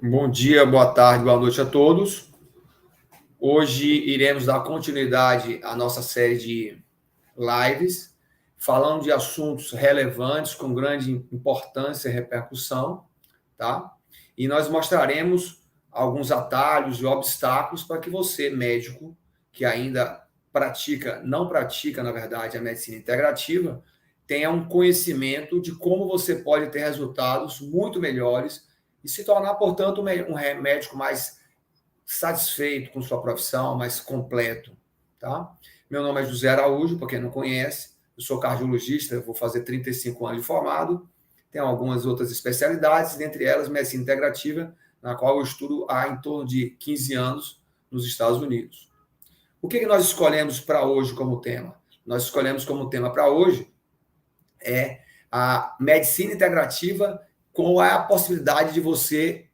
Bom dia, boa tarde, boa noite a todos. Hoje iremos dar continuidade à nossa série de lives, falando de assuntos relevantes, com grande importância e repercussão, tá? E nós mostraremos alguns atalhos e obstáculos para que você, médico, que ainda não pratica, na verdade, a medicina integrativa, tenha um conhecimento de como você pode ter resultados muito melhores e se tornar, portanto, um médico mais satisfeito com sua profissão, mais completo, tá? Meu nome é José Araújo, para quem não conhece, eu sou cardiologista, vou fazer 35 anos de formado, tenho algumas outras especialidades, dentre elas medicina integrativa, na qual eu estudo há em torno de 15 anos nos Estados Unidos. O que nós escolhemos para hoje como tema? Nós escolhemos como tema para hoje a medicina integrativa com a possibilidade de você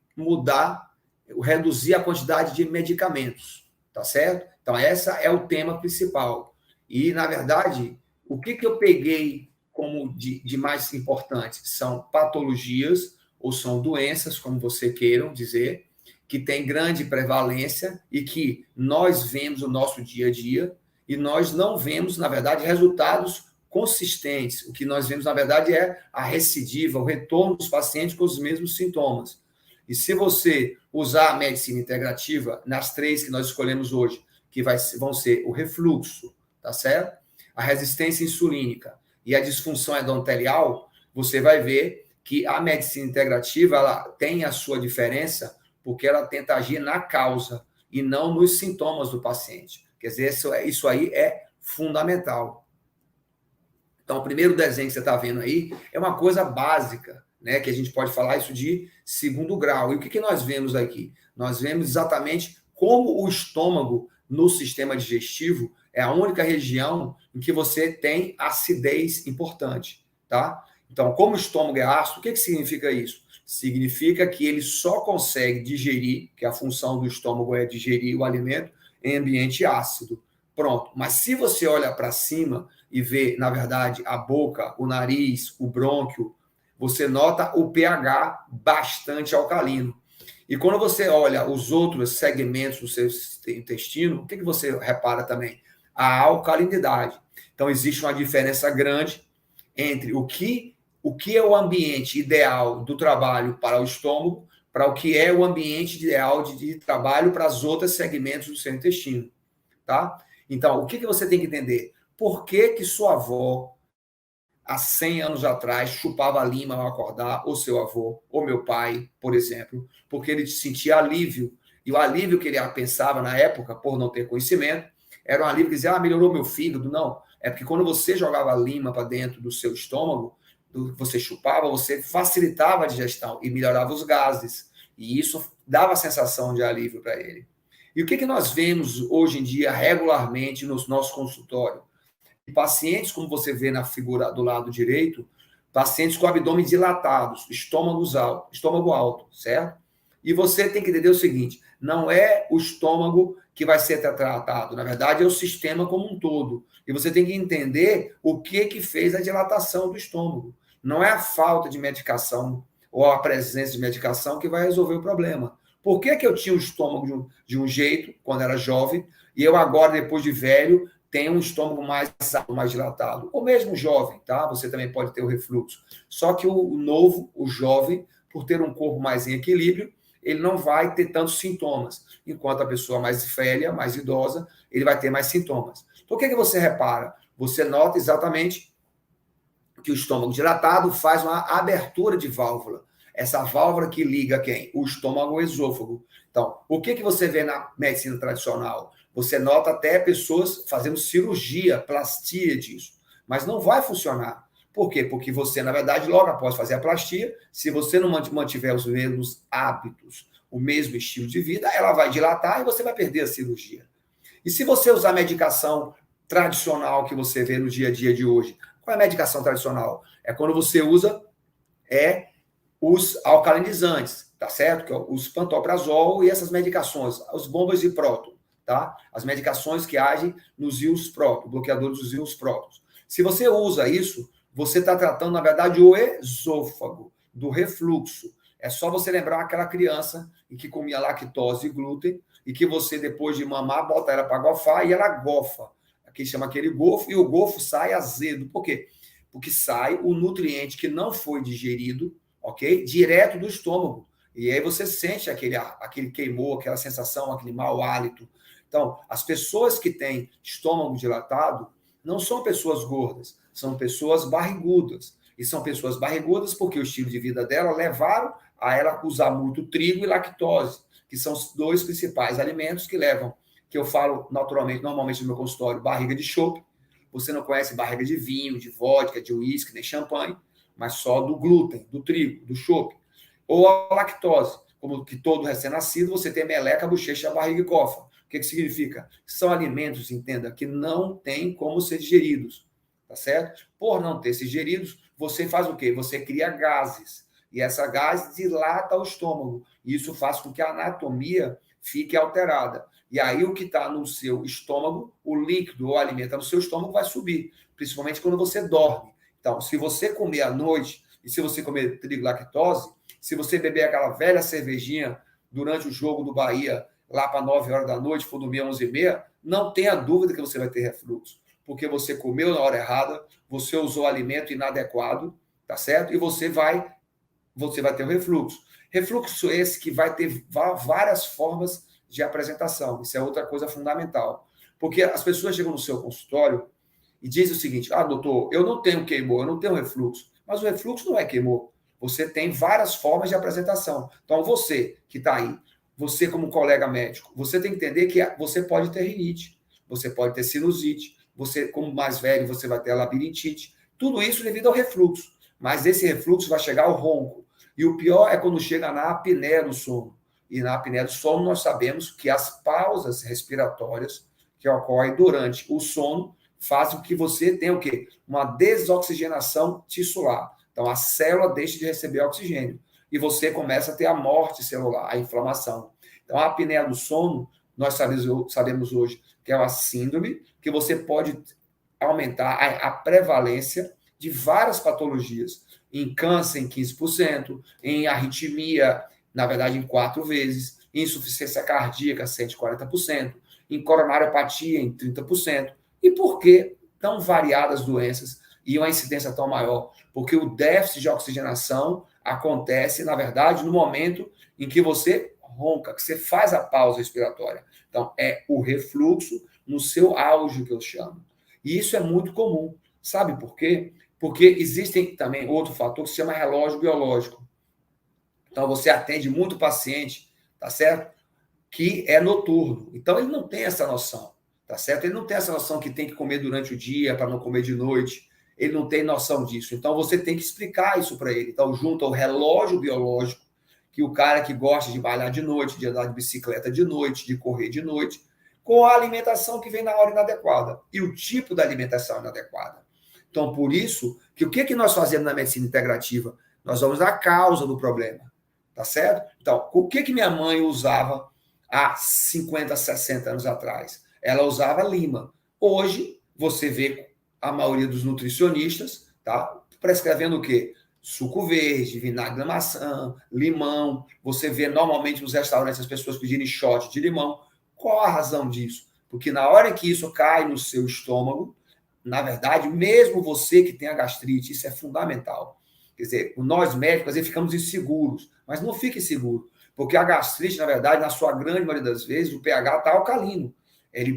reduzir a quantidade de medicamentos, tá certo? Então, esse é o tema principal. E, na verdade, o que eu peguei como de mais importante? São patologias ou são doenças, como você queiram dizer, que têm grande prevalência e que nós vemos no nosso dia a dia e nós não vemos, na verdade, resultados consistentes. O que nós vemos, na verdade, é a recidiva, o retorno dos pacientes com os mesmos sintomas. E se você usar a medicina integrativa nas três que nós escolhemos hoje, que vão ser o refluxo, tá certo? A resistência insulínica e a disfunção endotelial, você vai ver que a medicina integrativa ela tem a sua diferença porque ela tenta agir na causa e não nos sintomas do paciente. Quer dizer, isso aí é fundamental. Então, o primeiro desenho que você está vendo aí é uma coisa básica, né? Que a gente pode falar isso de segundo grau. E o que nós vemos aqui? Nós vemos exatamente como o estômago no sistema digestivo é a única região em que você tem acidez importante, tá? Então, como o estômago é ácido, o que significa isso? Significa que ele só consegue digerir, que a função do estômago é digerir o alimento em ambiente ácido. Pronto. Mas se você olha para cima e vê, na verdade, a boca, o nariz, o brônquio, você nota o pH bastante alcalino. E quando você olha os outros segmentos do seu intestino, o que você repara também? A alcalinidade. Então, existe uma diferença grande entre o que é o ambiente ideal do trabalho para o estômago, para o que é o ambiente ideal de trabalho para os outros segmentos do seu intestino. Tá? Então, o que você tem que entender? Por que sua avó, há 100 anos atrás, chupava lima ao acordar, ou seu avô, ou meu pai, por exemplo, porque ele sentia alívio. E o alívio que ele pensava na época, por não ter conhecimento, era um alívio que dizia, melhorou meu fígado. Não, é porque quando você jogava lima para dentro do seu estômago, você chupava, você facilitava a digestão e melhorava os gases. E isso dava a sensação de alívio para ele. E o que nós vemos hoje em dia regularmente no nosso consultório? Pacientes, como você vê na figura do lado direito, pacientes com abdômen dilatados, estômago alto, certo? E você tem que entender o seguinte, não é o estômago que vai ser tratado, na verdade é o sistema como um todo. E você tem que entender o que fez a dilatação do estômago. Não é a falta de medicação ou a presença de medicação que vai resolver o problema. Por que eu tinha o estômago de um jeito, quando era jovem, e eu agora, depois de velho, tenho um estômago mais dilatado? Ou mesmo jovem, tá? Você também pode ter o refluxo. Só que o novo, o jovem, por ter um corpo mais em equilíbrio, ele não vai ter tantos sintomas. Enquanto a pessoa mais velha, mais idosa, ele vai ter mais sintomas. Então, o que você repara? Você nota exatamente que o estômago dilatado faz uma abertura de válvula. Essa válvula que liga quem? O estômago ao esôfago. Então, o que você vê na medicina tradicional? Você nota até pessoas fazendo cirurgia, plastia disso. Mas não vai funcionar. Por quê? Porque você, na verdade, logo após fazer a plastia, se você não mantiver os mesmos hábitos, o mesmo estilo de vida, ela vai dilatar e você vai perder a cirurgia. E se você usar medicação tradicional que você vê no dia a dia de hoje, qual é a medicação tradicional? É quando você usa os alcalinizantes, tá certo? Que é os pantoprazol e essas medicações, as bombas de próton, tá? As medicações que agem nos íons próton, bloqueadores dos íons prótons. Se você usa isso, você está tratando, na verdade, o esôfago, do refluxo. É só você lembrar aquela criança em que comia lactose e glúten e que você, depois de mamar, bota ela para gofar e ela gofa. Aqui chama aquele gofo, e o gofo sai azedo. Por quê? Porque sai o nutriente que não foi digerido, ok? Direto do estômago. E aí você sente aquele queimou, aquela sensação, aquele mau hálito. Então, as pessoas que têm estômago dilatado não são pessoas gordas, são pessoas barrigudas. E são pessoas barrigudas porque o estilo de vida dela levaram a ela usar muito trigo e lactose, que são os dois principais alimentos que levam, que eu falo normalmente no meu consultório, barriga de chope. Você não conhece barriga de vinho, de vodka, de uísque, nem champanhe, mas só do glúten, do trigo, do chope. Ou a lactose, como que todo recém-nascido, você tem meleca, bochecha, barriga e cofa. O que significa? São alimentos, entenda, que não tem como ser digeridos, tá certo? Por não ter sido digeridos, você faz o quê? Você cria gases. E essa gás dilata o estômago. E isso faz com que a anatomia fique alterada. E aí o que está no seu estômago, o líquido ou alimento no seu estômago vai subir, principalmente quando você dorme. Então, se você comer à noite e se você comer trigo lactose, se você beber aquela velha cervejinha durante o jogo do Bahia, lá para 9 horas da noite, for dormir às 11h30, não tenha dúvida que você vai ter refluxo, porque você comeu na hora errada, você usou alimento inadequado, tá certo? E você vai ter o refluxo. Refluxo esse que vai ter várias formas de apresentação. Isso é outra coisa fundamental. Porque as pessoas chegam no seu consultório e dizem o seguinte: doutor, eu não tenho queimou, eu não tenho refluxo. Mas o refluxo não é queimou. Você tem várias formas de apresentação. Então, você que está aí, você como colega médico, você tem que entender que você pode ter rinite, você pode ter sinusite, você, como mais velho, você vai ter labirintite. Tudo isso devido ao refluxo. Mas esse refluxo vai chegar ao ronco. E o pior é quando chega na apneia do sono. E na apneia do sono nós sabemos que as pausas respiratórias que ocorrem durante o sono fazem com que você tenha o quê? Uma desoxigenação tissular. Então a célula deixa de receber oxigênio e você começa a ter a morte celular, a inflamação. Então a apneia do sono, nós sabemos hoje que é uma síndrome que você pode aumentar a prevalência de várias patologias. Em câncer, em 15%, em arritmia, na verdade, em 4 vezes, em insuficiência cardíaca, 140%, em coronariopatia, em 30%. E por que tão variadas doenças e uma incidência tão maior? Porque o déficit de oxigenação acontece, na verdade, no momento em que você ronca, que você faz a pausa respiratória. Então, é o refluxo no seu auge, que eu chamo. E isso é muito comum. Sabe por quê? Porque existe também outro fator que se chama relógio biológico. Então, você atende muito paciente, tá certo? Que é noturno. Então, ele não tem essa noção, tá certo? Ele não tem essa noção que tem que comer durante o dia para não comer de noite. Ele não tem noção disso. Então, você tem que explicar isso para ele. Então, junto ao relógio biológico, que o cara que gosta de bailar de noite, de andar de bicicleta de noite, de correr de noite, com a alimentação que vem na hora inadequada. E o tipo da alimentação inadequada. Então, por isso, que o que nós fazemos na medicina integrativa? Nós vamos à causa do problema, tá certo? Então, o que minha mãe usava há 50, 60 anos atrás? Ela usava lima. Hoje, você vê a maioria dos nutricionistas, tá? Prescrevendo o quê? Suco verde, vinagre da maçã, limão. Você vê normalmente nos restaurantes as pessoas pedirem shot de limão. Qual a razão disso? Porque na hora que isso cai no seu estômago, na verdade, mesmo você que tem a gastrite, isso é fundamental. Quer dizer, nós médicos, às vezes, ficamos inseguros, mas não fique seguro, porque a gastrite, na verdade, na sua grande maioria das vezes, o pH está alcalino.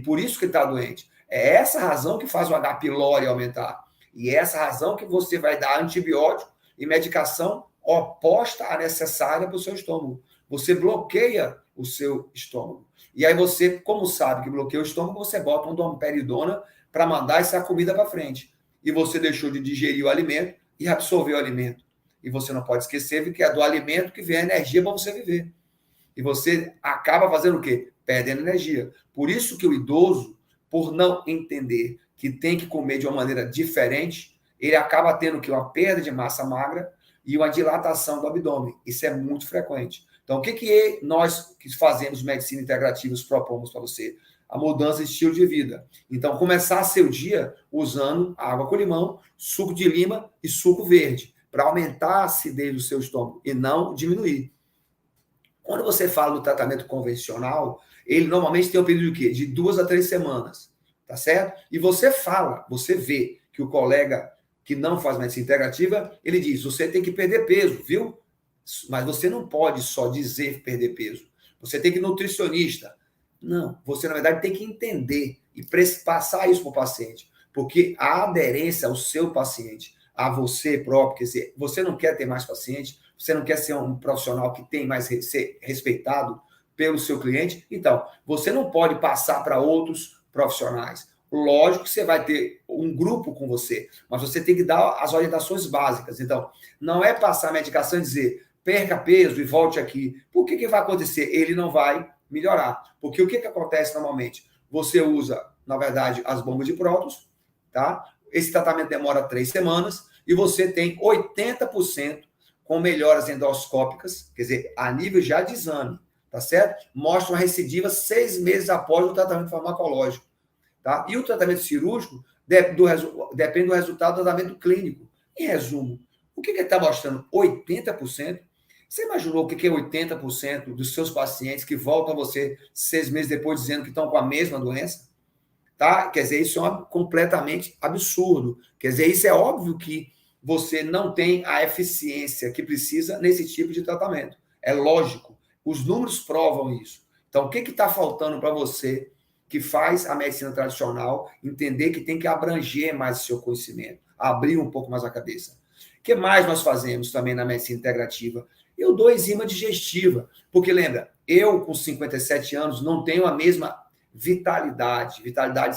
Por isso que ele está doente. É essa razão que faz o H. pylori aumentar. E é essa razão que você vai dar antibiótico e medicação oposta à necessária para o seu estômago. Você bloqueia o seu estômago. E aí você, como sabe que bloqueia o estômago, você bota uma domperidona para mandar essa comida para frente. E você deixou de digerir o alimento e absorver o alimento. E você não pode esquecer que é do alimento que vem a energia para você viver. E você acaba fazendo o quê? Perdendo energia. Por isso que o idoso, por não entender que tem que comer de uma maneira diferente, ele acaba tendo que uma perda de massa magra e uma dilatação do abdômen. Isso é muito frequente. Então, o que nós que fazemos medicina integrativa propomos para você? A mudança de estilo de vida. Então, começar seu dia usando água com limão, suco de lima e suco verde, para aumentar a acidez do seu estômago e não diminuir. Quando você fala do tratamento convencional, ele normalmente tem um período de quê? De 2 a 3 semanas, tá certo? E você fala, você vê que o colega que não faz medicina integrativa, ele diz, você tem que perder peso, viu? Mas você não pode só dizer perder peso. Você tem que ir nutricionista. Não, você na verdade tem que entender e passar isso para o paciente, porque a aderência ao seu paciente, a você próprio, quer dizer, você não quer ter mais paciente, você não quer ser um profissional que tem mais ser respeitado pelo seu cliente, então você não pode passar para outros profissionais. Lógico que você vai ter um grupo com você, mas você tem que dar as orientações básicas. Então, não é passar a medicação e dizer perca peso e volte aqui. Por que vai acontecer? Ele não vai melhorar. Porque o que acontece normalmente? Você usa, na verdade, as bombas de prótons, tá? Esse tratamento demora 3 semanas e você tem 80% com melhoras endoscópicas, quer dizer, a nível já de exame, tá certo? Mostra uma recidiva 6 meses após o tratamento farmacológico, tá? E o tratamento cirúrgico depende do resultado do tratamento clínico. Em resumo, o que ele está mostrando? 80%. Você imaginou o que é 80% dos seus pacientes que voltam a você 6 meses depois dizendo que estão com a mesma doença? Tá? Quer dizer, isso é completamente absurdo. Quer dizer, isso é óbvio que você não tem a eficiência que precisa nesse tipo de tratamento. É lógico. Os números provam isso. Então, o que está faltando para você que faz a medicina tradicional entender que tem que abranger mais o seu conhecimento, abrir um pouco mais a cabeça? O que mais nós fazemos também na medicina integrativa? Eu dou enzima digestiva, porque lembra, eu com 57 anos não tenho a mesma vitalidade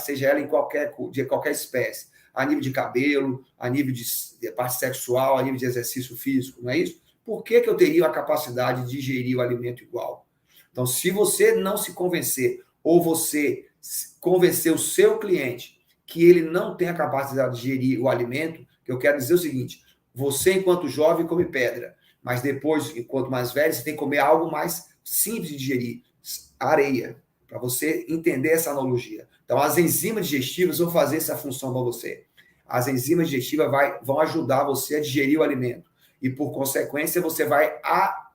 seja ela de qualquer espécie, a nível de cabelo, a nível de parte sexual, a nível de exercício físico, não é isso? Por que eu teria a capacidade de digerir o alimento igual? Então, se você não se convencer, ou você convencer o seu cliente que ele não tem a capacidade de digerir o alimento, que eu quero dizer o seguinte, você, enquanto jovem, come pedra, mas depois, enquanto mais velho, você tem que comer algo mais simples de digerir, areia, para você entender essa analogia. Então, as enzimas digestivas vão fazer essa função para você. As enzimas digestivas vão ajudar você a digerir o alimento. E, por consequência, você vai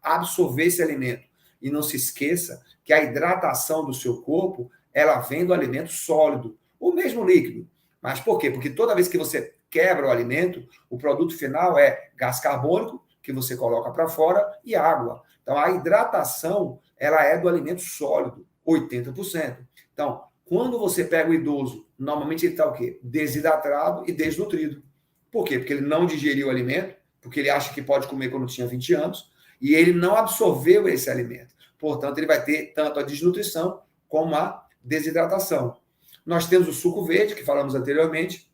absorver esse alimento. E não se esqueça que a hidratação do seu corpo, ela vem do alimento sólido, ou mesmo líquido. Mas por quê? Porque toda vez que você quebra o alimento, o produto final é gás carbônico, que você coloca para fora, e água. Então, a hidratação, ela é do alimento sólido, 80%. Então, quando você pega o idoso, normalmente ele está o quê? Desidratado e desnutrido. Por quê? Porque ele não digeriu o alimento, porque ele acha que pode comer quando tinha 20 anos, e ele não absorveu esse alimento. Portanto, ele vai ter tanto a desnutrição como a desidratação. Nós temos o suco verde, que falamos anteriormente,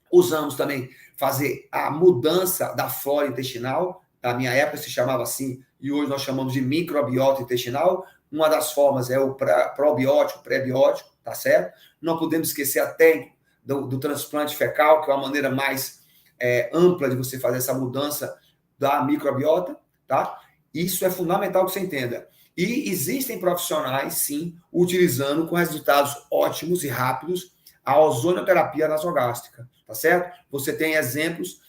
usamos também fazer a mudança da flora intestinal, na minha época se chamava assim, e hoje nós chamamos de microbiota intestinal. Uma das formas é o probiótico, pré-biótico, tá certo? Não podemos esquecer a técnica do transplante fecal, que é uma maneira mais ampla de você fazer essa mudança da microbiota, tá? Isso é fundamental que você entenda. E existem profissionais, sim, utilizando com resultados ótimos e rápidos a ozonioterapia nasogástrica, tá certo? Você tem exemplos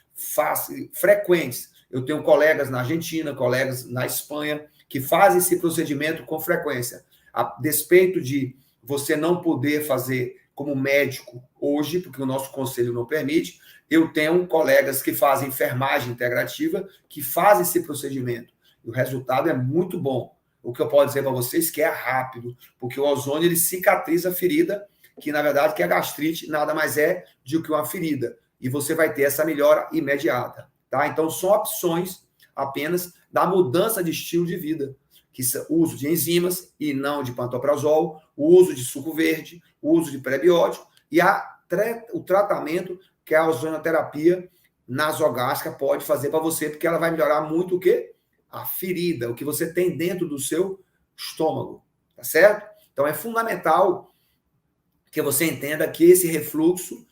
frequentes. Eu tenho colegas na Argentina, colegas na Espanha, que fazem esse procedimento com frequência. A despeito de você não poder fazer como médico hoje, porque o nosso conselho não permite, eu tenho colegas que fazem enfermagem integrativa, que fazem esse procedimento. E o resultado é muito bom. O que eu posso dizer para vocês é que é rápido, porque o ozônio ele cicatriza a ferida, que na verdade que a gastrite nada mais é do que uma ferida. E você vai ter essa melhora imediata. Tá? Então, são opções apenas da mudança de estilo de vida, que são o uso de enzimas e não de pantoprazol, o uso de suco verde, o uso de pré-biótico e o tratamento que a ozonioterapia nasogástrica pode fazer para você, porque ela vai melhorar muito o quê? A ferida, o que você tem dentro do seu estômago, tá certo? Então, é fundamental que você entenda que esse refluxo,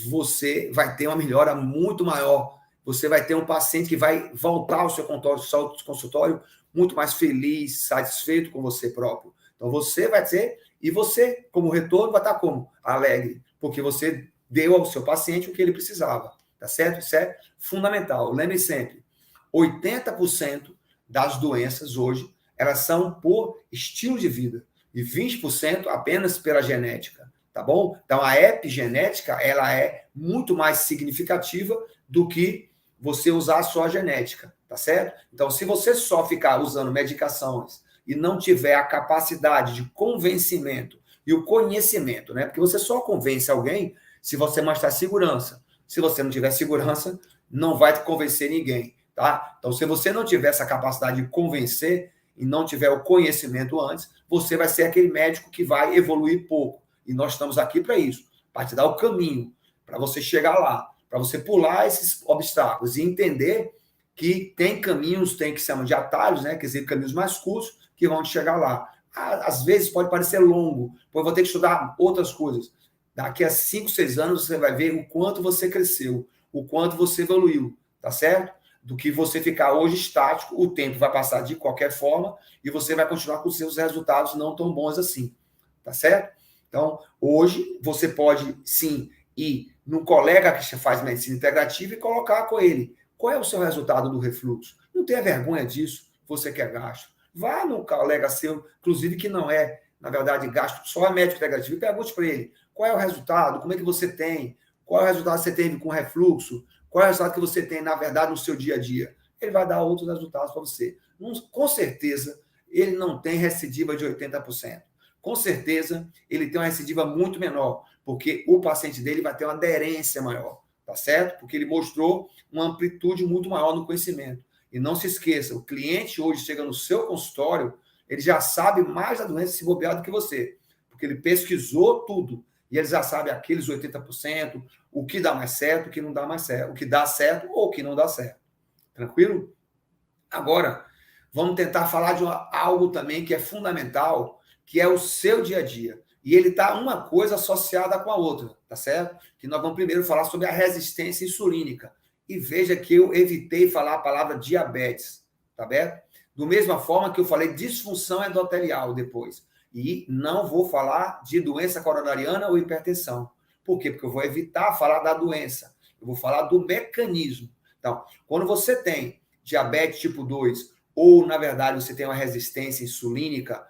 você vai ter uma melhora muito maior. Você vai ter um paciente que vai voltar ao seu consultório muito mais feliz, satisfeito com você próprio. Então, você vai ter, e você, como retorno, vai estar como? Alegre, porque você deu ao seu paciente o que ele precisava. tá certo? Isso é fundamental. Lembre sempre, 80% das doenças hoje, elas são por estilo de vida e 20% apenas pela genética, tá bom? Então, a epigenética, ela é muito mais significativa do que você usar só a genética, tá certo? Então, se você só ficar usando medicações e não tiver a capacidade de convencimento e o conhecimento, né? Porque você só convence alguém se você mostrar segurança. Se você não tiver segurança, não vai convencer ninguém, tá? Então, se você não tiver essa capacidade de convencer e não tiver o conhecimento antes, você vai ser aquele médico que vai evoluir pouco. E nós estamos aqui para isso, para te dar o caminho, para você chegar lá, para você pular esses obstáculos e entender que tem caminhos, tem que se chamam de atalhos, né? Quer dizer, caminhos mais curtos que vão te chegar lá. Às vezes pode parecer longo, pois vou ter que estudar outras coisas. Daqui a 5, 6 anos você vai ver o quanto você cresceu, o quanto você evoluiu, tá certo? Do que você ficar hoje estático, o tempo vai passar de qualquer forma e você vai continuar com seus resultados não tão bons assim, tá certo? Então, hoje você pode sim ir num colega que faz medicina integrativa e colocar com ele. Qual é o seu resultado do refluxo? Não tenha vergonha disso, você quer gastro. Vá num colega seu, inclusive que não é, na verdade, gastro, só é médico integrativo, e pergunte para ele qual é o resultado, como é que você tem, qual é o resultado que você teve com refluxo, qual é o resultado que você tem, na verdade, no seu dia a dia. Ele vai dar outros resultados para você. Com certeza, ele não tem recidiva de 80%. Com certeza, ele tem uma recidiva muito menor, porque o paciente dele vai ter uma aderência maior, tá certo? Porque ele mostrou uma amplitude muito maior no conhecimento. E não se esqueça, o cliente hoje chega no seu consultório, ele já sabe mais da doença se bobear do que você, porque ele pesquisou tudo, e ele já sabe aqueles 80%, o que dá mais certo, o que não dá mais certo, o que dá certo ou o que não dá certo. Tranquilo? Agora, vamos tentar falar de algo também que é fundamental, que é o seu dia a dia. E ele está uma coisa associada com a outra, tá certo? Que nós vamos primeiro falar sobre a resistência insulínica. E veja que eu evitei falar a palavra diabetes, tá bem? Do mesma forma que eu falei disfunção endotelial depois. E não vou falar de doença coronariana ou hipertensão. Por quê? Porque eu vou evitar falar da doença. Eu vou falar do mecanismo. Então, quando você tem diabetes tipo 2, ou, na verdade, você tem uma resistência insulínica,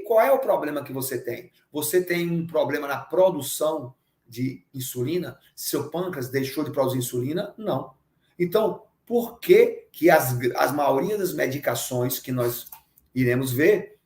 qual é o problema que você tem? Você tem um problema na produção de insulina? Seu pâncreas deixou de produzir insulina? Não. Então, por que as maioria das medicações que nós iremos ver,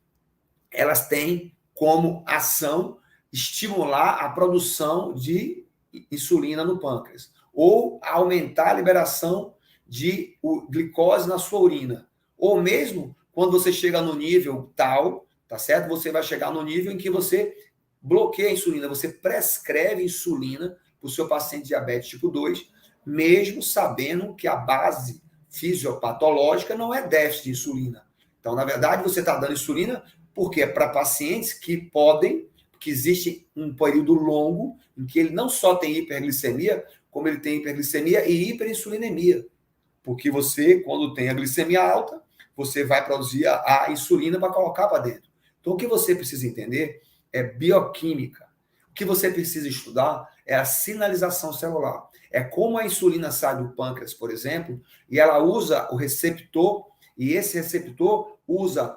elas têm como ação estimular a produção de insulina no pâncreas, ou aumentar a liberação de glicose na sua urina, ou mesmo quando você chega no nível tal, tá certo? Você vai chegar no nível em que você bloqueia a insulina, você prescreve insulina para o seu paciente diabetes tipo 2, mesmo sabendo que a base fisiopatológica não é déficit de insulina. Então, na verdade, você está dando insulina porque é para pacientes que existe um período longo em que ele não só tem hiperglicemia, como ele tem hiperglicemia e hiperinsulinemia. Porque você, quando tem a glicemia alta, você vai produzir a insulina para colocar para dentro. Então, o que você precisa entender é bioquímica. O que você precisa estudar é a sinalização celular. É como a insulina sai do pâncreas, por exemplo, e ela usa o receptor, e esse receptor usa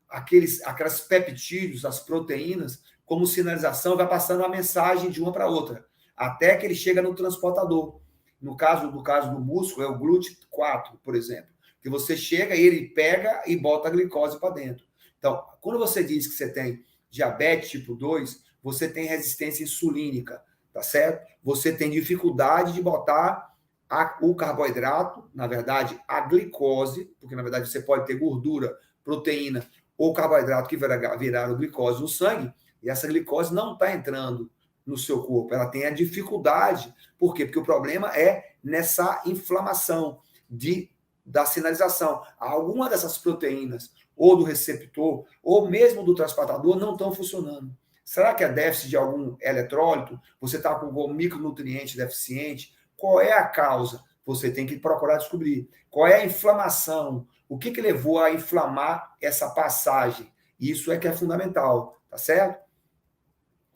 aquelas peptídeos, as proteínas, como sinalização, vai passando a mensagem de uma para outra, até que ele chega no transportador. No caso do músculo, é o GLUT4, por exemplo, que você chega e ele pega e bota a glicose para dentro. Então, quando você diz que você tem diabetes tipo 2, você tem resistência insulínica, tá certo? Você tem dificuldade de botar o carboidrato, na verdade, a glicose, porque na verdade você pode ter gordura, proteína ou carboidrato que viraram glicose no sangue, e essa glicose não está entrando no seu corpo, ela tem a dificuldade. Por quê? Porque o problema é nessa inflamação da sinalização. Alguma dessas proteínas, ou do receptor, ou mesmo do transportador, não estão funcionando. Será que é déficit de algum eletrólito? Você está com algum micronutriente deficiente? Qual é a causa? Você tem que procurar descobrir. Qual é a inflamação? O que levou a inflamar essa passagem? Isso é que é fundamental, tá certo?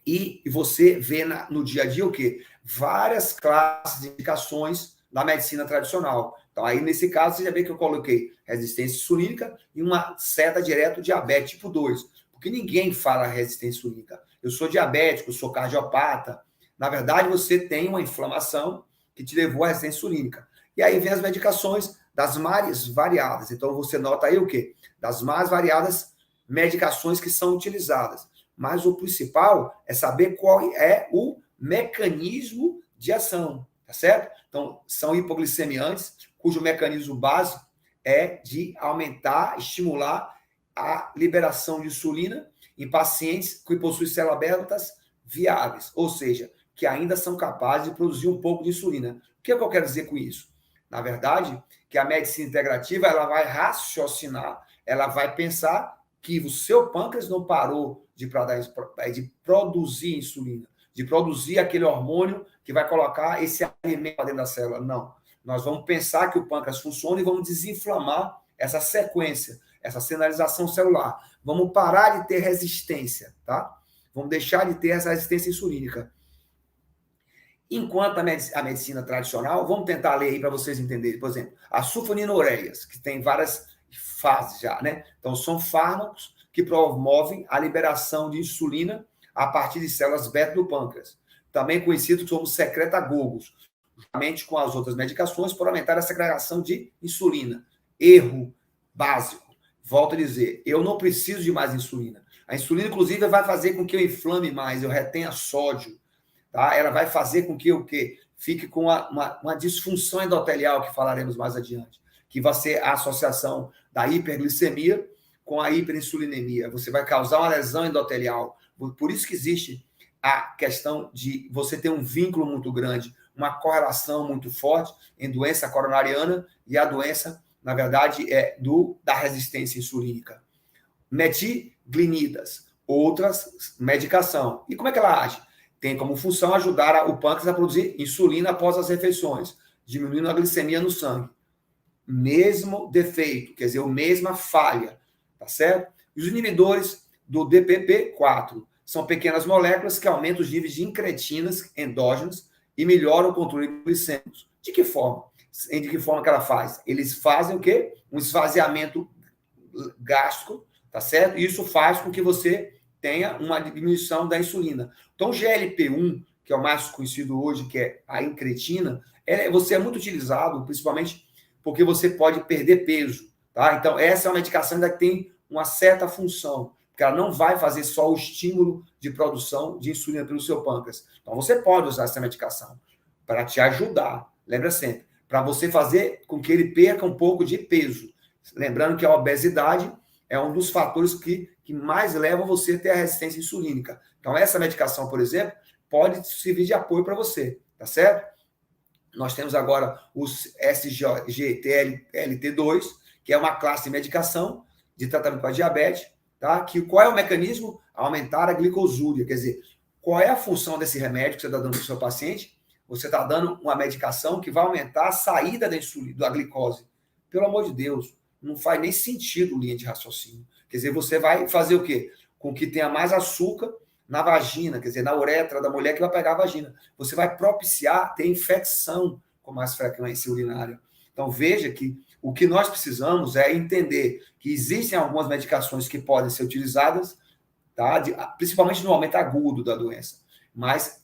E você vê no dia a dia o quê? Várias classes de indicações da medicina tradicional. Então, aí, nesse caso, você já vê que eu coloquei resistência insulínica e uma seta direto diabetes tipo 2. Porque ninguém fala resistência insulínica. Eu sou diabético, eu sou cardiopata. Na verdade, você tem uma inflamação que te levou à resistência insulínica. E aí vem as medicações das mais variadas. Então, você nota aí o quê? Das mais variadas medicações que são utilizadas. Mas o principal é saber qual é o mecanismo de ação, tá certo? Então, são hipoglicemiantes, cujo mecanismo básico é de aumentar, estimular a liberação de insulina em pacientes que possuem células betas viáveis, ou seja, que ainda são capazes de produzir um pouco de insulina. O que eu quero dizer com isso? Na verdade, que a medicina integrativa ela vai raciocinar, ela vai pensar que o seu pâncreas não parou de produzir insulina, de produzir aquele hormônio que vai colocar esse alimento dentro da célula. Não. Nós vamos pensar que o pâncreas funciona e vamos desinflamar essa sequência, essa sinalização celular. Vamos parar de ter resistência, tá? Vamos deixar de ter essa resistência insulínica. Enquanto a medicina tradicional, vamos tentar ler aí para vocês entenderem. Por exemplo, as sulfonilureias, que tem várias fases já, né? Então, são fármacos que promovem a liberação de insulina a partir de células beta do pâncreas, também conhecidos como secretagogos, juntamente com as outras medicações, por aumentar a segregação de insulina. Erro básico. Volto a dizer, eu não preciso de mais insulina. A insulina, inclusive, vai fazer com que eu inflame mais, eu retenha sódio. Tá? Ela vai fazer com que o quê? Fique com uma disfunção endotelial, que falaremos mais adiante, que vai ser a associação da hiperglicemia com a hiperinsulinemia. Você vai causar uma lesão endotelial. Por isso que existe a questão de você ter um vínculo muito grande, uma correlação muito forte em doença coronariana e a doença, na verdade, da resistência insulínica. Metiglinidas, outras medicação. E como é que ela age? Tem como função ajudar o pâncreas a produzir insulina após as refeições, diminuindo a glicemia no sangue. Mesmo defeito, quer dizer, a mesma falha, tá certo? E os inibidores do DPP-4 são pequenas moléculas que aumentam os níveis de incretinas endógenas e melhoram o controle glicêmico. De que forma? De que forma que ela faz? Eles fazem o quê? Um esvaziamento gástrico, tá certo? E isso faz com que você tenha uma diminuição da insulina. Então, o GLP-1, que é o mais conhecido hoje, que é a incretina, você é muito utilizado, principalmente porque você pode perder peso, tá? Então, essa é uma medicação que tem uma certa função, porque ela não vai fazer só o estímulo de produção de insulina pelo seu pâncreas. Então, você pode usar essa medicação para te ajudar, lembra sempre, para você fazer com que ele perca um pouco de peso. Lembrando que a obesidade é um dos fatores que mais leva você a ter a resistência insulínica. Então, essa medicação, por exemplo, pode servir de apoio para você, tá certo? Nós temos agora os SGLT2, que é uma classe de medicação de tratamento para diabetes, tá? Que qual é o mecanismo? Aumentar a glicosúria, quer dizer, qual é a função desse remédio que você está dando para o seu paciente? Você está dando uma medicação que vai aumentar a saída da insulina, da glicose. Pelo amor de Deus, não faz nem sentido linha de raciocínio. Quer dizer, você vai fazer o quê? Com que tenha mais açúcar na vagina, quer dizer, na uretra da mulher que vai pegar a vagina. Você vai propiciar ter infecção com mais frequência urinária. Então, veja que o que nós precisamos é entender que existem algumas medicações que podem ser utilizadas, tá? Principalmente no momento agudo da doença.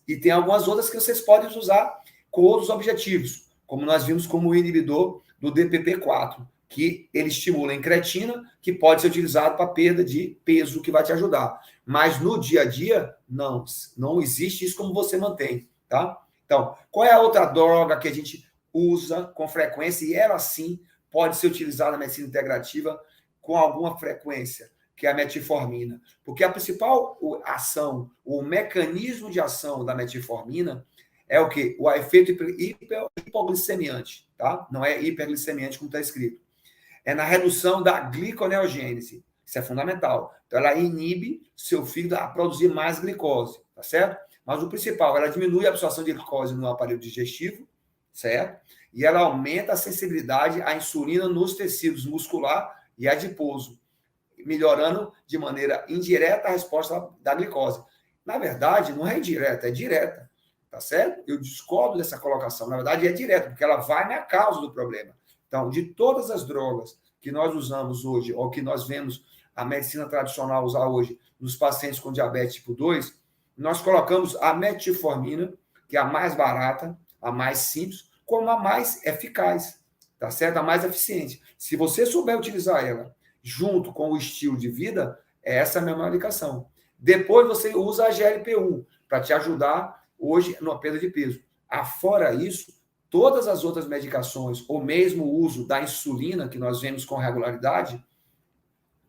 E tem algumas outras que vocês podem usar com outros objetivos, como nós vimos como o inibidor do DPP-4, que ele estimula a incretina, que pode ser utilizado para perda de peso, que vai te ajudar. Mas no dia a dia, não existe isso como você mantém, tá? Então, qual é a outra droga que a gente usa com frequência e ela sim pode ser utilizada na medicina integrativa com alguma frequência, que é a metformina? Porque a principal ação, o mecanismo de ação da metformina é o quê? O efeito hipoglicemiante, tá? Não é hiperglicemiante como está escrito. É na redução da gliconeogênese. Isso é fundamental. Então, ela inibe seu fígado a produzir mais glicose, tá certo? Mas o principal, ela diminui a absorção de glicose no aparelho digestivo, certo? E ela aumenta a sensibilidade à insulina nos tecidos muscular e adiposo, melhorando de maneira indireta a resposta da glicose. Na verdade, não é indireta, é direta. Tá certo? Eu discordo dessa colocação. Na verdade, é direta, porque ela vai na causa do problema. Então, de todas as drogas que nós usamos hoje, ou que nós vemos a medicina tradicional usar hoje nos pacientes com diabetes tipo 2, nós colocamos a metformina, que é a mais barata, a mais simples, como a mais eficaz, tá certo? A mais eficiente. Se você souber utilizar ela junto com o estilo de vida, essa é a mesma indicação. Depois você usa a GLP-1 para te ajudar hoje na perda de peso. Afora isso, todas as outras medicações, ou mesmo o uso da insulina, que nós vemos com regularidade,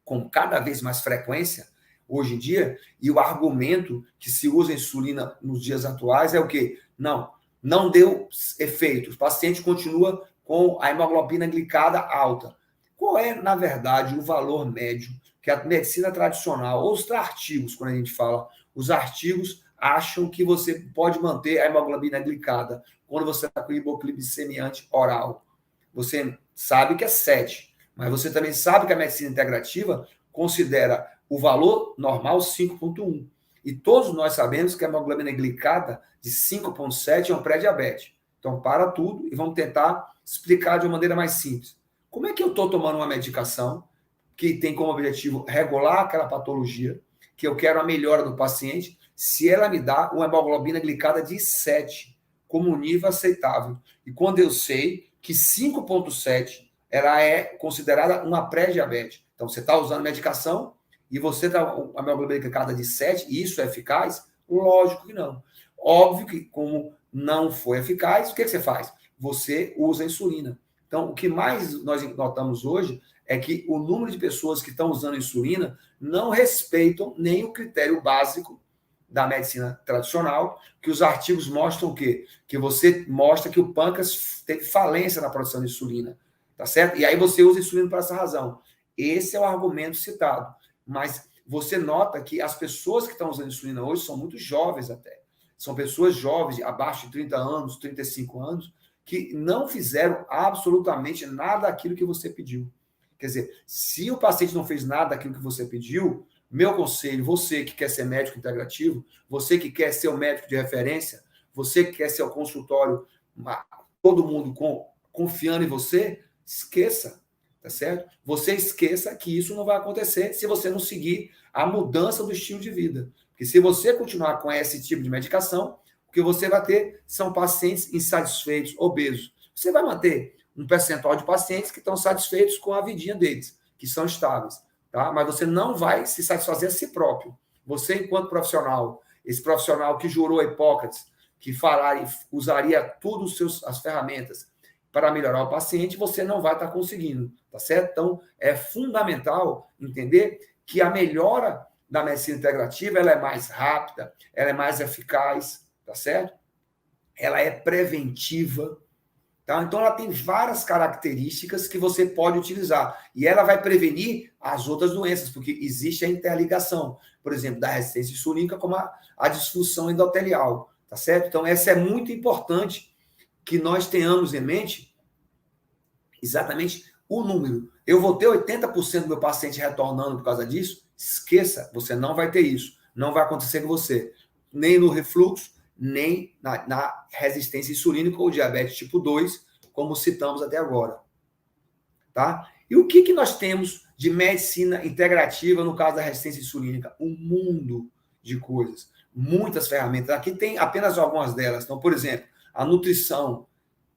com cada vez mais frequência, hoje em dia, e o argumento que se usa insulina nos dias atuais é o quê? Não deu efeito. O paciente continua com a hemoglobina glicada alta. Qual é, na verdade, o valor médio que a medicina tradicional, ou os artigos, quando a gente fala, os artigos acham que você pode manter a hemoglobina glicada quando você está com hipoglicemiante oral? Você sabe que é 7, mas você também sabe que a medicina integrativa considera o valor normal 5,1. E todos nós sabemos que a hemoglobina glicada de 5,7 é um pré-diabetes. Então, para tudo e vamos tentar explicar de uma maneira mais simples. Como é que eu estou tomando uma medicação que tem como objetivo regular aquela patologia, que eu quero a melhora do paciente, se ela me dá uma hemoglobina glicada de 7, como um nível aceitável? E quando eu sei que 5,7 ela é considerada uma pré-diabetes. Então, você está usando medicação e você está a hemoglobina glicada de 7, e isso é eficaz? Lógico que não. Óbvio que, como não foi eficaz, o que você faz? Você usa a insulina. Então, o que mais nós notamos hoje é que o número de pessoas que estão usando insulina não respeitam nem o critério básico da medicina tradicional, que os artigos mostram o quê? Que você mostra que o pâncreas teve falência na produção de insulina, tá certo? E aí você usa insulina por essa razão. Esse é o argumento citado. Mas você nota que as pessoas que estão usando insulina hoje são muito jovens até. São pessoas jovens, abaixo de 30 anos, 35 anos, que não fizeram absolutamente nada daquilo que você pediu. Quer dizer, se o paciente não fez nada daquilo que você pediu, meu conselho, você que quer ser médico integrativo, você que quer ser o médico de referência, você que quer ser o consultório, todo mundo confiando em você, esqueça, tá certo? Você esqueça que isso não vai acontecer se você não seguir a mudança do estilo de vida. Porque se você continuar com esse tipo de medicação, o que você vai ter são pacientes insatisfeitos, obesos. Você vai manter um percentual de pacientes que estão satisfeitos com a vidinha deles, que são estáveis, tá? Mas você não vai se satisfazer a si próprio. Você, enquanto profissional, esse profissional que jurou a Hipócrates, que usaria todas as ferramentas para melhorar o paciente, você não vai estar conseguindo, tá certo? Então, é fundamental entender que a melhora da medicina integrativa, ela é mais rápida, ela é mais eficaz, tá certo? Ela é preventiva, tá? Então, ela tem várias características que você pode utilizar. E ela vai prevenir as outras doenças, porque existe a interligação, por exemplo, da resistência insulínica com a disfunção endotelial, tá certo? Então, essa é muito importante que nós tenhamos em mente exatamente o número. Eu vou ter 80% do meu paciente retornando por causa disso? Esqueça, você não vai ter isso. Não vai acontecer com você. Nem no refluxo, nem na resistência insulínica ou diabetes tipo 2, como citamos até agora. Tá? E o que nós temos de medicina integrativa no caso da resistência insulínica? Um mundo de coisas. Muitas ferramentas. Aqui tem apenas algumas delas. Então, por exemplo, a nutrição,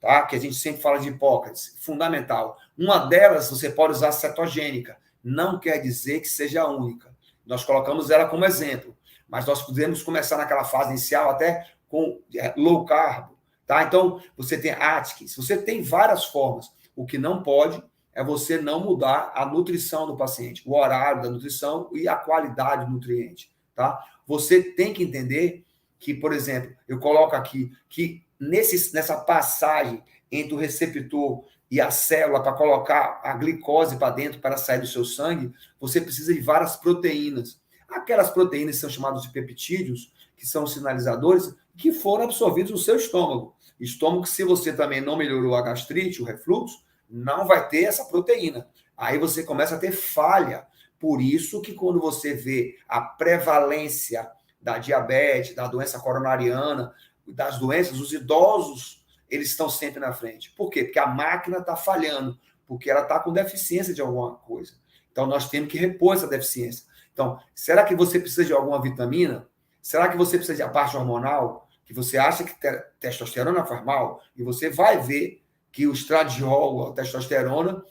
tá? Que a gente sempre fala de Hipócrates, fundamental. Uma delas, você pode usar cetogênica. Não quer dizer que seja a única. Nós colocamos ela como exemplo. Mas nós podemos começar naquela fase inicial até com low carb. Tá? Então, você tem Atkins, você tem várias formas. O que não pode é você não mudar a nutrição do paciente, o horário da nutrição e a qualidade do nutriente. Tá? Você tem que entender que, por exemplo, eu coloco aqui que nessa passagem entre o receptor e a célula para colocar a glicose para dentro para sair do seu sangue, você precisa de várias proteínas. Aquelas proteínas que são chamadas de peptídeos, que são sinalizadores, que foram absorvidos no seu estômago. Estômago que, se você também não melhorou a gastrite, o refluxo, não vai ter essa proteína. Aí você começa a ter falha. Por isso que quando você vê a prevalência da diabetes, da doença coronariana, das doenças, os idosos, eles estão sempre na frente. Por quê? Porque a máquina está falhando, porque ela está com deficiência de alguma coisa. Então, nós temos que repor essa deficiência. Então, será que você precisa de alguma vitamina? Será que você precisa de a parte hormonal? Que você acha que testosterona faz mal? E você vai ver que o estradiol, a testosterona,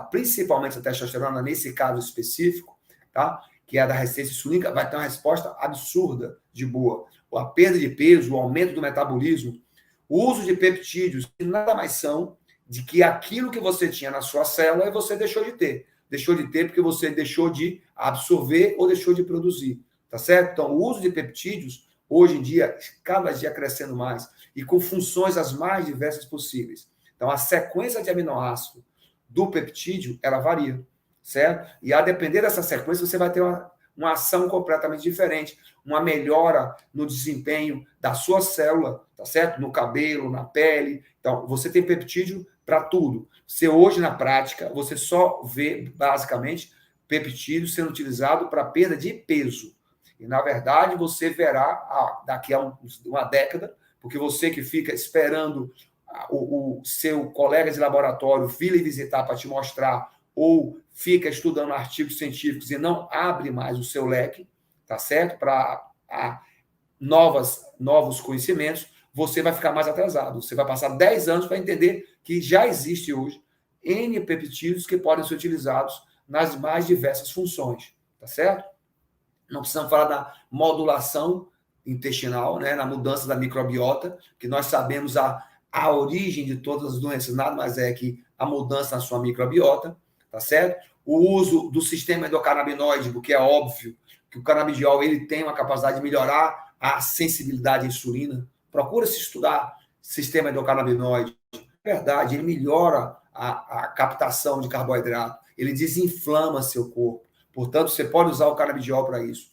principalmente a testosterona, nesse caso específico, tá? Que é da resistência insulínica, vai ter uma resposta absurda de boa. A perda de peso, o aumento do metabolismo, o uso de peptídeos, que nada mais são de que aquilo que você tinha na sua célula você deixou de ter. Deixou de ter porque você deixou de absorver ou deixou de produzir, tá certo? Então, o uso de peptídeos, hoje em dia, cada dia crescendo mais, e com funções as mais diversas possíveis. Então, a sequência de aminoácido do peptídeo, ela varia, certo? E a depender dessa sequência, você vai ter uma ação completamente diferente, uma melhora no desempenho da sua célula, tá certo? No cabelo, na pele. Então, você tem peptídeo para tudo. Você hoje, na prática, você só vê, basicamente, peptídeo sendo utilizado para perda de peso. E, na verdade, você verá daqui a uma década, porque você que fica esperando o seu colega de laboratório vir lhe visitar para te mostrar, ou fica estudando artigos científicos e não abre mais o seu leque, tá certo? Para novos conhecimentos, você vai ficar mais atrasado. Você vai passar 10 anos para entender que já existe hoje N peptídeos que podem ser utilizados nas mais diversas funções, tá certo? Não precisamos falar da modulação intestinal, né, na mudança da microbiota, que nós sabemos a origem de todas as doenças, nada mais é que a mudança na sua microbiota, tá certo? O uso do sistema endocannabinoide, que é óbvio que o canabidiol ele tem uma capacidade de melhorar a sensibilidade à insulina. Procura se estudar sistema endocannabinoide. É verdade, ele melhora a captação de carboidrato, ele desinflama seu corpo. Portanto, você pode usar o canabidiol para isso.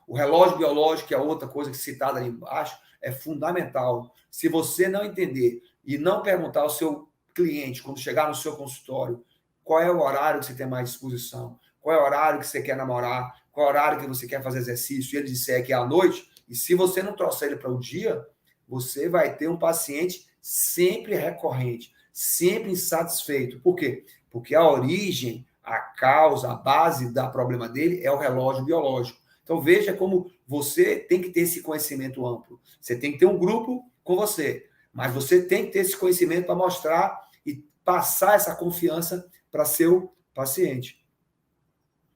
O relógio biológico, que é outra coisa que citada ali embaixo, é fundamental. Se você não entender e não perguntar ao seu cliente, quando chegar no seu consultório, qual é o horário que você tem mais disposição, qual é o horário que você quer namorar, qual é o horário que você quer fazer exercício, e ele disser que é à noite, e se você não trouxer ele para o dia, você vai ter um paciente sempre recorrente, sempre insatisfeito. Por quê? Porque a origem, a causa, a base da problema dele é o relógio biológico. Então, veja como você tem que ter esse conhecimento amplo. Você tem que ter um grupo com você, mas você tem que ter esse conhecimento para mostrar e passar essa confiança para seu paciente.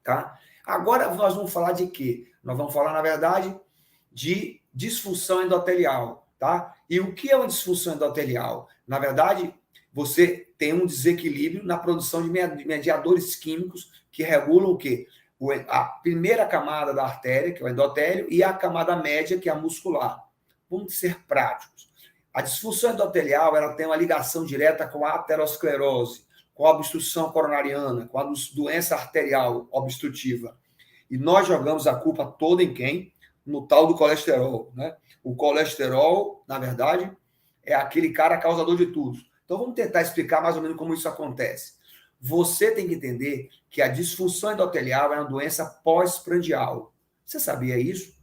Tá? Agora, nós vamos falar de quê? Nós vamos falar, na verdade, de disfunção endotelial. Tá? E o que é uma disfunção endotelial? Na verdade, você tem um desequilíbrio na produção de mediadores químicos que regulam o quê? A primeira camada da artéria, que é o endotélio, e a camada média, que é a muscular. Vamos ser práticos. A disfunção endotelial ela tem uma ligação direta com a aterosclerose, com a obstrução coronariana, com a doença arterial obstrutiva. E nós jogamos a culpa toda em quem? No tal do colesterol. Né? O colesterol, na verdade, é aquele cara causador de tudo. Então, vamos tentar explicar mais ou menos como isso acontece. Você tem que entender que a disfunção endotelial é uma doença pós-prandial. Você sabia isso?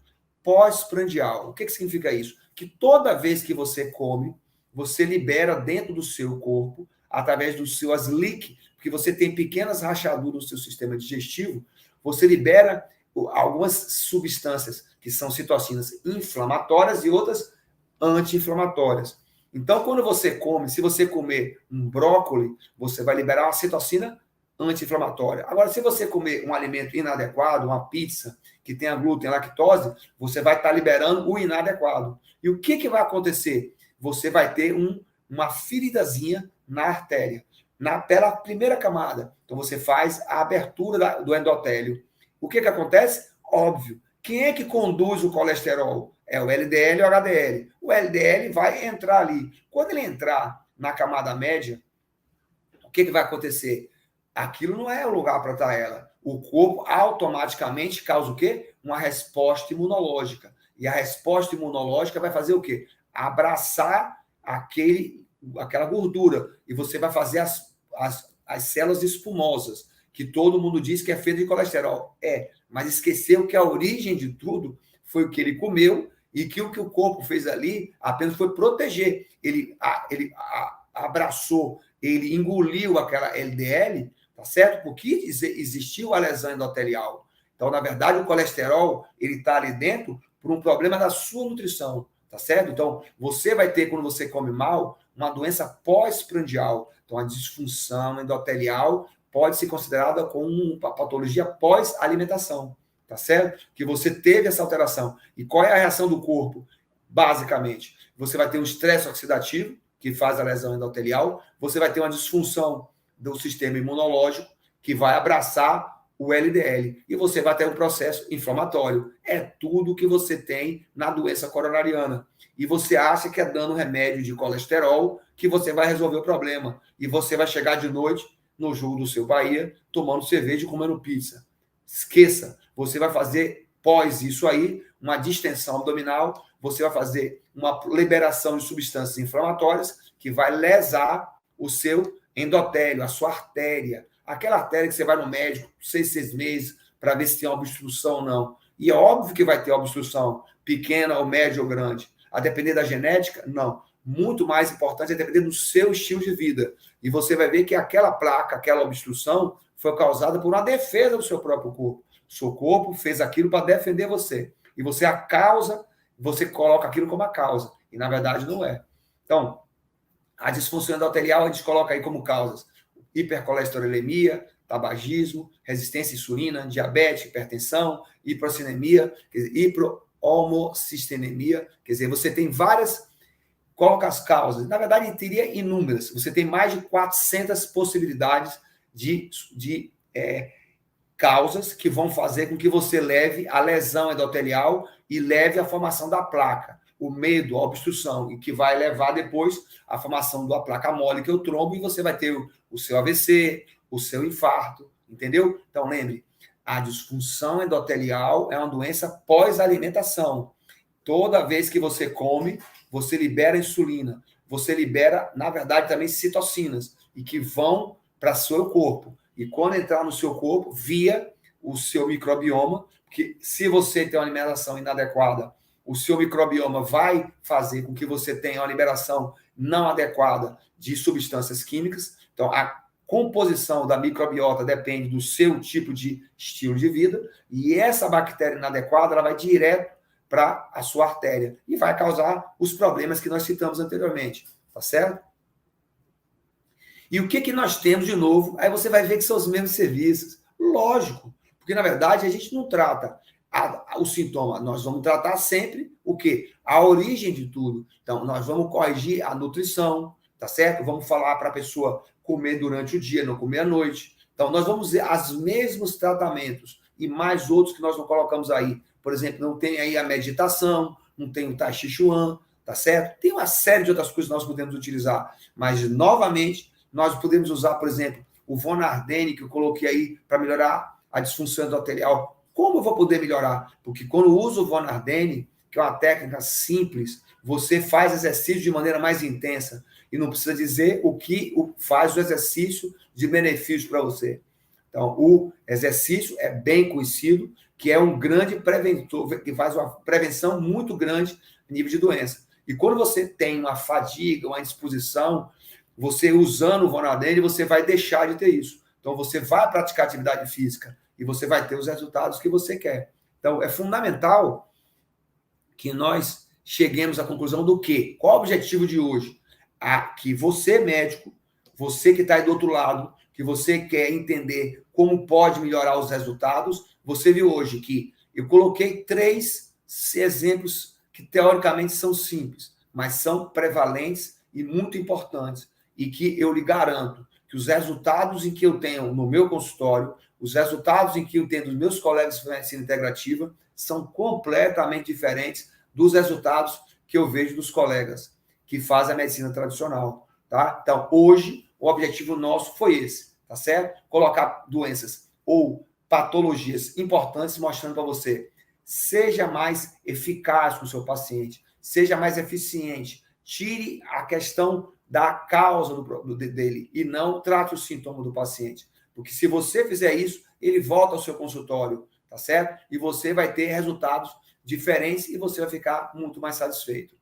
Pós-prandial. O que significa isso? Que toda vez que você come, você libera dentro do seu corpo, através dos seus leak, porque você tem pequenas rachaduras no seu sistema digestivo, você libera algumas substâncias que são citocinas inflamatórias e outras anti-inflamatórias. Então, quando você come, se você comer um brócolis, você vai liberar uma citocina anti-inflamatória. Agora, se você comer um alimento inadequado, uma pizza que tenha glúten e lactose, você vai estar liberando o inadequado. E o que vai acontecer? Você vai ter uma feridazinha na artéria, pela primeira camada. Então, você faz a abertura do endotélio. O que acontece? Óbvio. Quem é que conduz o colesterol? É o LDL e o HDL. O LDL vai entrar ali. Quando ele entrar na camada média, o que vai acontecer? Aquilo não é o lugar para estar ela. O corpo automaticamente causa o quê? Uma resposta imunológica. E a resposta imunológica vai fazer o quê? Abraçar aquela gordura. E você vai fazer as células espumosas, que todo mundo diz que é feito de colesterol. É, mas esqueceu que a origem de tudo foi o que ele comeu e que o corpo fez ali apenas foi proteger. Ele abraçou, ele engoliu aquela LDL, tá certo? Porque existiu a lesão endotelial. Então, na verdade, o colesterol, ele está ali dentro por um problema da sua nutrição, tá certo? Então, você vai ter, quando você come mal, uma doença pós-prandial. Então, a disfunção endotelial pode ser considerada como uma patologia pós-alimentação, tá certo? Que você teve essa alteração. E qual é a reação do corpo? Basicamente, você vai ter um estresse oxidativo, que faz a lesão endotelial, você vai ter uma disfunção do sistema imunológico, que vai abraçar o LDL, e você vai ter um processo inflamatório. É tudo que você tem na doença coronariana. E você acha que é dando remédio de colesterol que você vai resolver o problema. E você vai chegar de noite no jogo do seu Bahia, tomando cerveja e comendo pizza. Esqueça, você vai fazer, pós isso aí, uma distensão abdominal, você vai fazer uma liberação de substâncias inflamatórias que vai lesar o seu endotélio, a sua artéria. Aquela artéria que você vai no médico 6 meses para ver se tem obstrução ou não. E é óbvio que vai ter obstrução, pequena ou média ou grande. A depender da genética, não. Muito mais importante é depender do seu estilo de vida. E você vai ver que aquela placa, aquela obstrução, foi causada por uma defesa do seu próprio corpo. O seu corpo fez aquilo para defender você. E você a causa, você coloca aquilo como a causa. E na verdade não é. Então, a disfunção endotelial a gente coloca aí como causas: hipercolesterolemia, tabagismo, resistência à insulina, diabetes, hipertensão, hiperocinemia, hiperhomocisteínemia. Quer dizer, você tem várias, coloca as causas. Na verdade, teria inúmeras. Você tem mais de 400 possibilidades de causas que vão fazer com que você leve a lesão endotelial e leve a formação da placa, o medo, a obstrução, e que vai levar depois a formação da placa mole, que é o trombo, e você vai ter o seu AVC, o seu infarto, entendeu? Então, lembre, a disfunção endotelial é uma doença pós-alimentação. Toda vez que você come, você libera insulina, você libera, na verdade, também citocinas, e que vão para o seu corpo. E quando entrar no seu corpo, via o seu microbioma, porque se você tem uma alimentação inadequada, o seu microbioma vai fazer com que você tenha uma liberação não adequada de substâncias químicas. Então, a composição da microbiota depende do seu tipo de estilo de vida, e essa bactéria inadequada ela vai direto para a sua artéria e vai causar os problemas que nós citamos anteriormente, tá certo? E o que nós temos de novo? Aí você vai ver que são os mesmos serviços. Lógico, porque na verdade a gente não trata o sintoma, nós vamos tratar sempre o quê? A origem de tudo. Então, nós vamos corrigir a nutrição, tá certo? Vamos falar para a pessoa comer durante o dia, não comer à noite. Então, nós vamos ver os mesmos tratamentos e mais outros que nós não colocamos aí. Por exemplo, não tem aí a meditação, não tem o Tai Chi Chuan, tá certo? Tem uma série de outras coisas que nós podemos utilizar, mas, novamente, nós podemos usar, por exemplo, o Von Ardenne, que eu coloquei aí para melhorar a disfunção endotelial. Como eu vou poder melhorar? Porque quando eu uso o Von Ardenne, que é uma técnica simples, você faz exercício de maneira mais intensa e não precisa dizer o que faz o exercício de benefício para você. Então, o exercício é bem conhecido, que é um grande preventor, que faz uma prevenção muito grande a nível de doença. E quando você tem uma fadiga, uma indisposição, você usando o Von Ardenne, você vai deixar de ter isso. Então, você vai praticar atividade física e você vai ter os resultados que você quer. Então, é fundamental que nós cheguemos à conclusão do quê? Qual o objetivo de hoje? Que você, médico, você que está aí do outro lado, que você quer entender como pode melhorar os resultados, você viu hoje que eu coloquei 3 exemplos que, teoricamente, são simples, mas são prevalentes e muito importantes, e que eu lhe garanto que os resultados em que eu tenho no meu consultório, os resultados em que eu tenho dos meus colegas de medicina integrativa são completamente diferentes dos resultados que eu vejo dos colegas que fazem a medicina tradicional, tá? Então, hoje, o objetivo nosso foi esse, tá certo? Colocar doenças ou patologias importantes mostrando para você. Seja mais eficaz com o seu paciente, seja mais eficiente, tire a questão da causa dele e não trate o sintoma do paciente. Porque se você fizer isso, ele volta ao seu consultório, tá certo? E você vai ter resultados diferentes e você vai ficar muito mais satisfeito.